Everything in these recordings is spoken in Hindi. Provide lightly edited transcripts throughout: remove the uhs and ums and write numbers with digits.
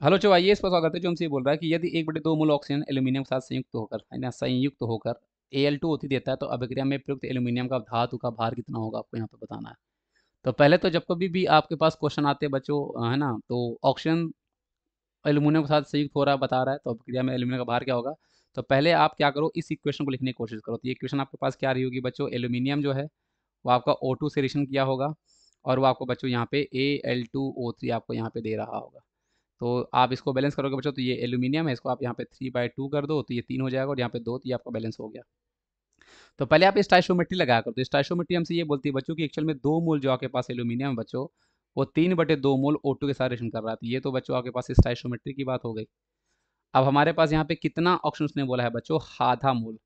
हेलो जो आइए इस पर स्वागत है। जो हमसे ये बोल रहा है कि यदि 1/2 मोल ऑक्सीजन एल्यूमिनियम के साथ संयुक्त होकर है ना संयुक्त होकर Al2O3 देता है तो अभिक्रिया में प्रयुक्त एल्यूमिनियम का धातु का भार कितना होगा, आपको यहाँ पे बताना है। तो पहले तो जब कभी भी आपके पास क्वेश्चन आते हैं बच्चों, है ना, तो ऑक्सीजन एल्यूमिनियम के साथ संयुक्त हो रहा है, बता रहा है, तो अभिक्रिया में एल्यूमिनियम का भार क्या होगा। तो पहले आप क्या करो, इस इक्वेशन को लिखने की कोशिश करो। तो ये इक्वेशन आपके पास क्या रही होगी बच्चों, एल्यूमिनियम जो है वो आपका O2 से रिएक्शन किया होगा और वो आपको बच्चों यहाँ पे Al2O3 आपको यहाँ पे दे रहा होगा। तो आप इसको बैलेंस करोगे बच्चों, तो ये एल्यूमिनियम है, इसको आप यहाँ पे 3/2 कर दो तो ये 3 हो जाएगा और यहाँ पे 2, तो ये आपका बैलेंस हो गया। तो पहले आप स्टाइशोमेट्री लगाया करो। तो स्टाइशोमेट्री हमसे ये बोलती है बच्चों कि एक्चुअल में 2 मोल जो आपके पास एल्यूमिनियम है बच्चों, वो 3/2 मोल O2 के साथ रिएक्शन कर रहा है। तो ये तो बच्चों आपके पास स्टाइशोमेट्री की बात हो गई। अब हमारे पास यहाँ पे कितना ऑप्शन उसने बोला है बच्चों, आधा मोल।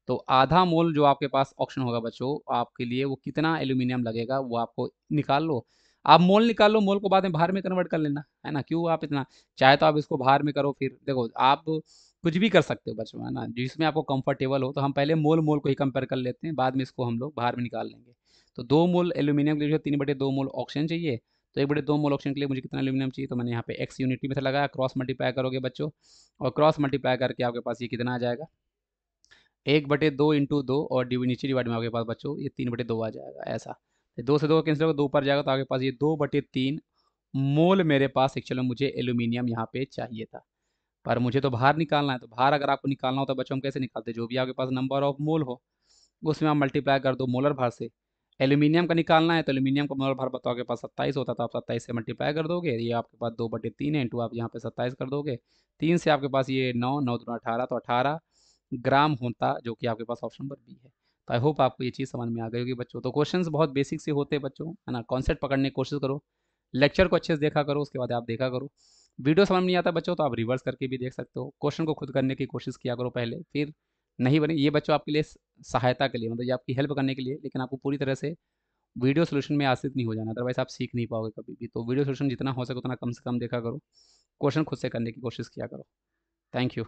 तो आधा मोल जो आपके पास ऑप्शन होगा बच्चों आपके लिए, वो कितना एल्यूमिनियम लगेगा वो आपको निकाल लो। आप मोल निकाल लो, मोल को बाद में भार में कन्वर्ट कर लेना, है ना। क्यों आप इतना, चाहे तो आप इसको भार में करो, फिर देखो आप कुछ भी कर सकते हो बच्चों, है ना, जिसमें आपको कंफर्टेबल हो। तो हम पहले मोल मोल को ही कंपेयर कर लेते हैं, बाद में इसको हम लोग भार में निकाल लेंगे। तो 2 मोल एल्यूमिनियम के लिए 3/2 मोल ऑक्सीजन चाहिए। तो 1/2 मोल ऑक्सीजन के लिए मुझे कितना एल्यूमिनियम चाहिए, तो मैंने यहाँ पे एक्स यूनिटी में से लगाया, क्रॉस मल्टीप्लाई करोगे बच्चों, और क्रॉस मल्टीप्लाई करके आपके पास ये कितना आ जाएगा, 1/2 × 2 और नीचे डिवाइड में आपके पास बच्चों ये 3/2 आ जाएगा ऐसा। तो 2 से 2 कैंसिल होगा, 2 ऊपर जाएगा, तो आपके पास ये 2/3 मोल मेरे पास एक्चुअली मुझे एल्यूमिनियम यहाँ पे चाहिए था। पर मुझे तो भार निकालना है, तो भार अगर आपको निकालना हो तो बच्चों हम कैसे निकालते हैं, जो भी आपके पास नंबर ऑफ मोल हो उसमें आप मल्टीप्लाई कर दो मोलर भार से। एल्यूमिनियम का निकालना है तो एल्यूमिनियम का मोलर भार बताओ, आपके पास 27 होता, तो आप 27 से मल्टीप्लाई कर दोगे, ये आपके पास 2/3 है, इंटू आप यहाँ पे 27 कर दोगे, 3 से आपके पास ये 9, 9 दूना 18, तो 18 ग्राम होता, जो कि आपके पास ऑप्शन नंबर बी है। तो आई होप आपको ये चीज़ समझ में आ गई होगी बच्चों। तो क्वेश्चंस बहुत बेसिक से होते हैं बच्चों, है ना, कॉन्सेप्ट पकड़ने की कोशिश करो, लेक्चर को अच्छे से देखा करो, उसके बाद आप देखा करो। वीडियो समझ में नहीं आता बच्चों तो आप रिवर्स करके भी देख सकते हो, क्वेश्चन को खुद करने की कोशिश किया करो पहले, फिर नहीं बने ये बच्चों आपके लिए सहायता के लिए, मतलब ये आपकी हेल्प करने के लिए, लेकिन आपको पूरी तरह से वीडियो सोल्यूशन में आश्रित नहीं हो जाना, अदरवाइज आप सीख नहीं पाओगे कभी भी। तो वीडियो सोल्यूशन जितना हो सके उतना कम से कम देखा करो, क्वेश्चन खुद से करने की कोशिश किया करो। Thank you.